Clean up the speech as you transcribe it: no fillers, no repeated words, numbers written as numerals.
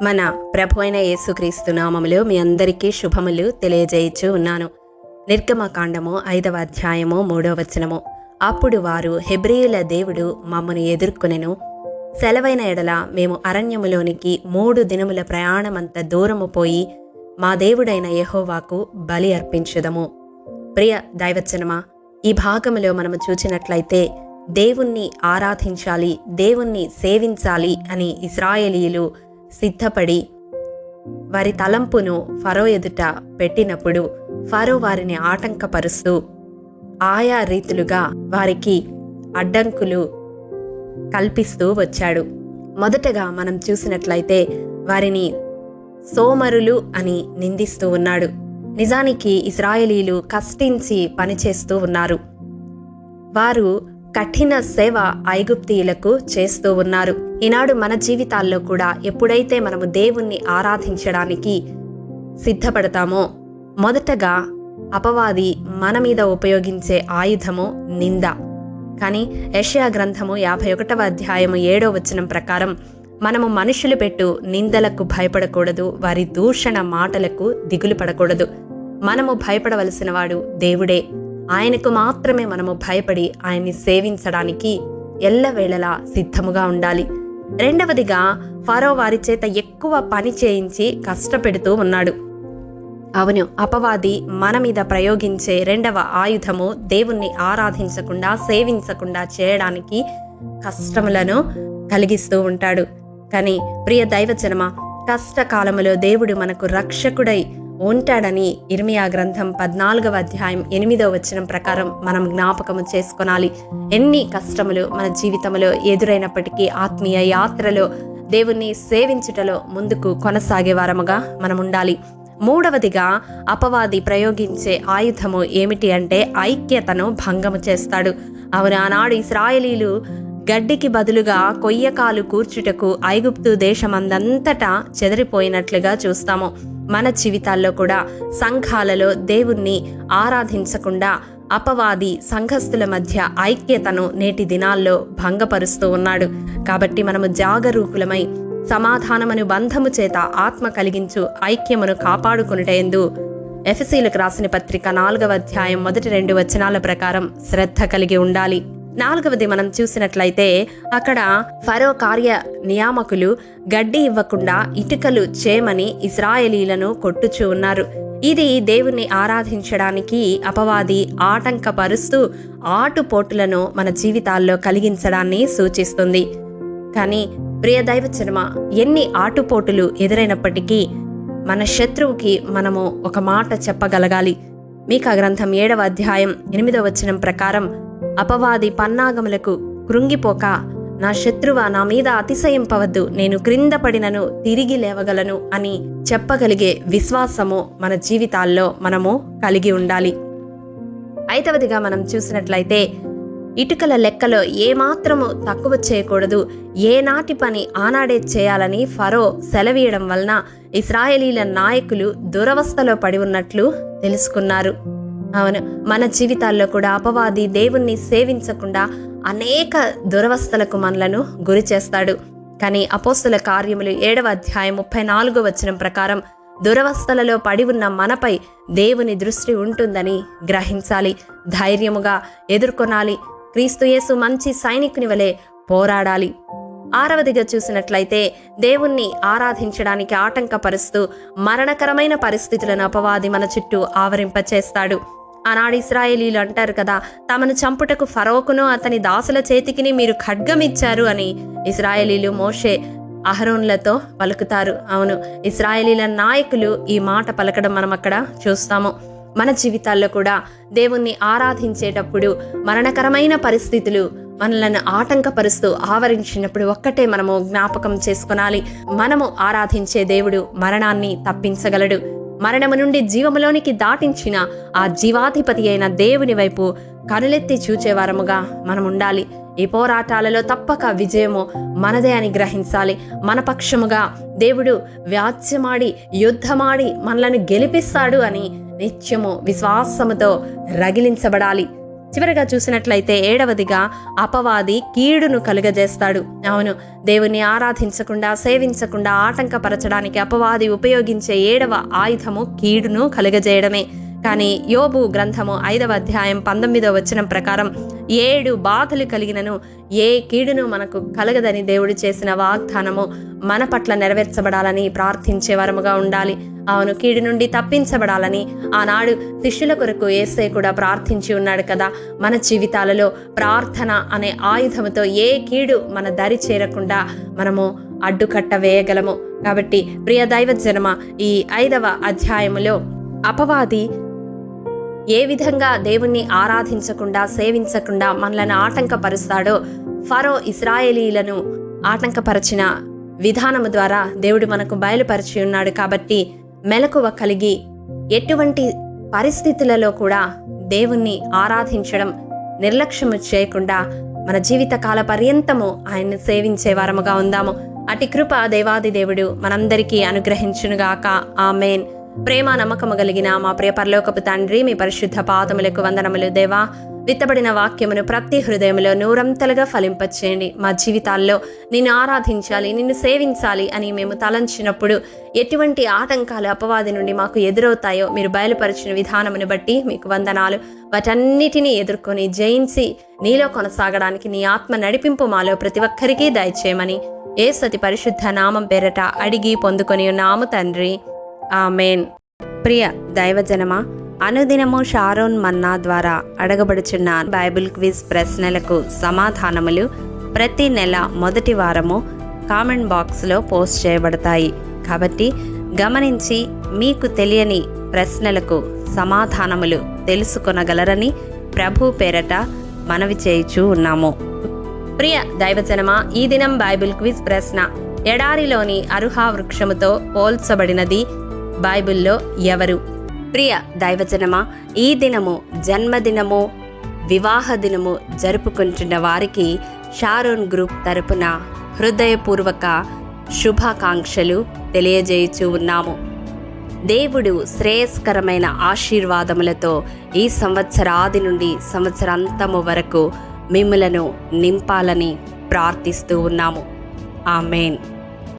మన ప్రభు అయిన యేసుక్రీస్తు నామములో మీ అందరికీ శుభములు తెలియజేయచ్చు ఉన్నాను. నిర్గమకాండము 5వ అధ్యాయము 3వ వచనము. అప్పుడు వారు, హెబ్రీయుల దేవుడు మమ్మను ఎదుర్కొనెను, సెలవైన ఎడల మేము అరణ్యములోనికి 3 దినముల ప్రయాణమంత దూరము పోయి మా దేవుడైన యెహోవాకు బలి అర్పించుదము. ప్రియ దైవజనమా, ఈ భాగములో మనము చూచినట్లయితే దేవుణ్ణి ఆరాధించాలి, దేవుణ్ణి సేవించాలి అని ఇశ్రాయేలీయులు సిద్ధపడి వారి తలంపును ఫరో ఎదుట పెట్టినప్పుడు ఫరో వారిని ఆటంకపరుస్తూ ఆయా రీతులుగా వారికి అడ్డంకులు కల్పిస్తూ వచ్చాడు. మొదటగా మనం చూసినట్లయితే వారిని సోమరులు అని నిందిస్తూ ఉన్నాడు. నిజానికి ఇశ్రాయేలీయులు కష్టించి పనిచేస్తూ ఉన్నారు. వారు కఠిన సేవ ఐగుప్తీయులకు చేస్తూ ఉన్నారు. ఈనాడు మన జీవితాల్లో కూడా ఎప్పుడైతే మనము దేవుణ్ణి ఆరాధించడానికి సిద్ధపడతామో మొదటగా అపవాది మన మీద ఉపయోగించే ఆయుధము నింద. కానీ యెషయా గ్రంథము 51వ అధ్యాయము 7వ వచనం ప్రకారం మనము మనుషులు పెట్టు నిందలకు భయపడకూడదు, వారి దూషణ మాటలకు దిగులు పడకూడదు. మనము భయపడవలసిన వాడు దేవుడే. ఆయనకు మాత్రమే మనము భయపడి ఆయన్ని సేవించడానికి ఎల్లవేళలా సిద్ధముగా ఉండాలి. రెండవదిగా, ఫరో వారి చేత ఎక్కువ పని చేయించి కష్టపెడుతూ ఉన్నాడు. అవును, అపవాది మన మీద ప్రయోగించే రెండవ ఆయుధము దేవుణ్ణి ఆరాధించకుండా సేవించకుండా చేయడానికి కష్టములను కలిగిస్తూ ఉంటాడు. కానీ ప్రియ దైవజనమా, కష్టకాలములో దేవుడు మనకు రక్షకుడై ఉంటాడని ఇర్మియా గ్రంథం 14వ అధ్యాయం 8వ వచనం ప్రకారం మనం జ్ఞాపకము చేసుకొనాలి. ఎన్ని కష్టములు మన జీవితంలో ఎదురైనప్పటికీ ఆత్మీయ యాత్రలో దేవుణ్ణి సేవించుటలో ముందుకు కొనసాగే వారముగా మనం ఉండాలి. మూడవదిగా, అపవాది ప్రయోగించే ఆయుధము ఏమిటి అంటే ఐక్యతను భంగము చేస్తాడు. అవును, ఆనాడు ఇశ్రాయేలీయులు గడ్డికి బదులుగా కొయ్యకాలు కూర్చుటకు ఐగుప్తు దేశమందంతటా చెదిరిపోయినట్లుగా చూస్తాము. మన జీవితాల్లో కూడా సంఘాలలో దేవుణ్ణి ఆరాధించకుండా అపవాది సంఘస్థుల మధ్య ఐక్యతను నేటి దినాల్లో భంగపరుస్తూ ఉన్నాడు. కాబట్టి మనము జాగరూకులమై సమాధానమును బంధము చేత ఆత్మ కలిగించు ఐక్యమును కాపాడుకొనుటయందు ఎఫెసీయులకు రాసిన పత్రిక 4వ అధ్యాయం 1-2 వచనాల ప్రకారం శ్రద్ధ కలిగి ఉండాలి. 4వది మనం చూసినట్లయితే అక్కడ ఫరో కార్య నియామకులు గడ్డి ఇవ్వకుండా ఇటుకలు చేయమని ఇశ్రాయేలీలను కొట్టుచూ ఉన్నారు. ఇది దేవుణ్ణి ఆరాధించడానికి అపవాది ఆటంకపరుస్తూ ఆటుపోటులను మన జీవితాల్లో కలిగించడాన్ని సూచిస్తుంది. కానీ ప్రియ దైవజనమా, ఎన్ని ఆటుపోటులు ఎదురైనప్పటికీ మన శత్రువుకి మనము ఒక మాట చెప్పగలగాలి. మీకా గ్రంథం 7వ అధ్యాయం 8వ వచనం ప్రకారం, అపవాది పన్నాగములకు కృంగిపోక, నా శత్రువా నా మీద అతిశయింపవద్దు, నేను క్రింద పడినను తిరిగి లేవగలను అని చెప్పగలిగే విశ్వాసము మన జీవితాల్లో మనము కలిగి ఉండాలి. 5వదిగా మనం చూసినట్లయితే ఇటుకల లెక్కలో ఏమాత్రము తక్కువ చేయకూడదు, ఏనాటి పని ఆనాడే చేయాలని ఫరో సెలవీయడం వలన ఇశ్రాయేలీల నాయకులు దురవస్థలో పడి ఉన్నట్లు తెలుసుకున్నారు. అవును, మన జీవితాల్లో కూడా అపవాది దేవుణ్ణి సేవించకుండా అనేక దురవస్థలకు మనలను గురి చేస్తాడు. కానీ అపోస్తుల కార్యములు 7వ అధ్యాయం 34వ వచనం ప్రకారం దురవస్థలలో పడి ఉన్న మనపై దేవుని దృష్టి ఉంటుందని గ్రహించాలి. ధైర్యముగా ఎదుర్కొనాలి. క్రీస్తు యేసు మంచి సైనికుని వలె పోరాడాలి. 6వదిగా చూసినట్లయితే దేవుణ్ణి ఆరాధించడానికి ఆటంకపరుస్తూ మరణకరమైన పరిస్థితులను అపవాది మన చుట్టూ ఆవరింపచేస్తాడు. ఆనాడు ఇశ్రాయేలీయులు అంటారు కదా, తమను చంపుటకు ఫరోకును అతని దాసుల చేతికిని మీరు ఖడ్గమిచ్చారు అని ఇశ్రాయేలీయులు మోషే అహరోన్లతో పలుకుతారు. అవును, ఇశ్రాయేలీల నాయకులు ఈ మాట పలకడం మనం అక్కడ చూస్తాము. మన జీవితాల్లో కూడా దేవుణ్ణి ఆరాధించేటప్పుడు మరణకరమైన పరిస్థితులు మనలను ఆటంకపరుస్తూ ఆవరించినప్పుడు ఒక్కటే మనము జ్ఞాపకం చేసుకొనాలి. మనము ఆరాధించే దేవుడు మరణాన్ని తప్పించగలడు. మరణము నుండి జీవములోనికి దాటించిన ఆ జీవాధిపతి అయిన దేవుని వైపు కనులెత్తి చూచేవారముగా మనం ఉండాలి. ఈ పోరాటాలలో తప్పక విజయము మనదే అని గ్రహించాలి. మన పక్షముగా దేవుడు వ్యాజ్యమాడి యుద్ధమాడి మనలను గెలిపిస్తాడు అని నిత్యము విశ్వాసముతో రగిలించబడాలి. చివరిగా చూసినట్లయితే 7వదిగా అపవాది కీడును కలుగజేస్తాడు. అవును, దేవుణ్ణి ఆరాధించకుండా సేవించకుండా ఆటంకపరచడానికి అపవాది ఉపయోగించే 7వ ఆయుధము కీడును కలుగజేయడమే. కానీ యోబు గ్రంథము 5వ అధ్యాయం 19వ వచనం ప్రకారం 7 బాధలు కలిగినను ఏ కీడును మనకు కలగదని దేవుడు చేసిన వాగ్దానము మన పట్ల నెరవేర్చబడాలని ప్రార్థించే వరముగా ఉండాలి. అవును, కీడు నుండి తప్పించబడాలని ఆనాడు శిష్యుల కొరకు యేసయ్య కూడా ప్రార్థించి ఉన్నాడు కదా. మన జీవితాలలో ప్రార్థన అనే ఆయుధముతో ఏ కీడు మన దరి చేరకుండా మనము అడ్డుకట్ట వేయగలము. కాబట్టి ప్రియ దైవజనమ, ఈ 5వ అధ్యాయములో అపవాది ఏ విధంగా దేవుణ్ణి ఆరాధించకుండా సేవించకుండా మనలను ఆటంకపరుస్తాడో, ఫరో ఇశ్రాయేలీలను ఆటంకపరిచిన విధానము ద్వారా దేవుడు మనకు బయలుపరిచి ఉన్నాడు. కాబట్టి మెలకువ కలిగి ఎటువంటి పరిస్థితులలో కూడా దేవుణ్ణి ఆరాధించడం నిర్లక్ష్యము చేయకుండా మన జీవితకాల పర్యంతము ఆయన్ని సేవించే వారముగా ఉందాము. అటి కృప దేవాది దేవుడు మనందరికీ అనుగ్రహించునుగాక. ఆమేన్. ప్రేమ నమ్మకము కలిగిన మా ప్రియ పరలోకపు తండ్రి, మీ పరిశుద్ధ పాదములకు వందనములు. దేవా, విత్తబడిన వాక్యమును ప్రతి హృదయంలో నూరంతలుగా ఫలింపచేయండి. మా జీవితాల్లో నిన్ను ఆరాధించాలి, నిన్ను సేవించాలి అని మేము తలంచినప్పుడు ఎటువంటి ఆటంకాలు అపవాది నుండి మాకు ఎదురవుతాయో మీరు బయలుపరిచిన విధానమును బట్టి మీకు వందనాలు. వాటన్నిటినీ ఎదుర్కొని జయించి నీలో కొనసాగడానికి నీ ఆత్మ నడిపింపు మాలో ప్రతి ఒక్కరికి దయచేయమని యేసు అతి పరిశుద్ధ నామం పేరట అడిగి పొందుకొని ఉన్నాము తండ్రి. ఆమేన్. ప్రియ దైవజనమా, అనుదినము షారోన్ మన్నా ద్వారా అడగబడుచున్న బైబిల్ క్విజ్ ప్రశ్నలకు సమాధానములు ప్రతి నెల మొదటి వారము కామెంట్ బాక్స్లో పోస్ట్ చేయబడతాయి. కాబట్టి గమనించి మీకు తెలియని ప్రశ్నలకు సమాధానములు తెలుసుకొనగలరని ప్రభు పేరట మనవి చేయుచూ ఉన్నాము. ప్రియ దైవజనమా, ఈ దినం బైబిల్ క్విజ్ ప్రశ్న: ఎడారిలోని అరుహా వృక్షముతో పోల్చబడినది బైబిల్లో ఎవరు? ప్రియ దైవజనమా, ఈ దినము జన్మదినము, వివాహ దినము జరుపుకుంటున్న వారికి షారోన్ గ్రూప్ తరపున హృదయపూర్వక శుభాకాంక్షలు తెలియజేయుచూ ఉన్నాము. దేవుడు శ్రేయస్కరమైన ఆశీర్వాదములతో ఈ సంవత్సరాది నుండి సంవత్సరాంతము వరకు మిమ్ములను నింపాలని ప్రార్థిస్తూ ఉన్నాము. ఆమేన్.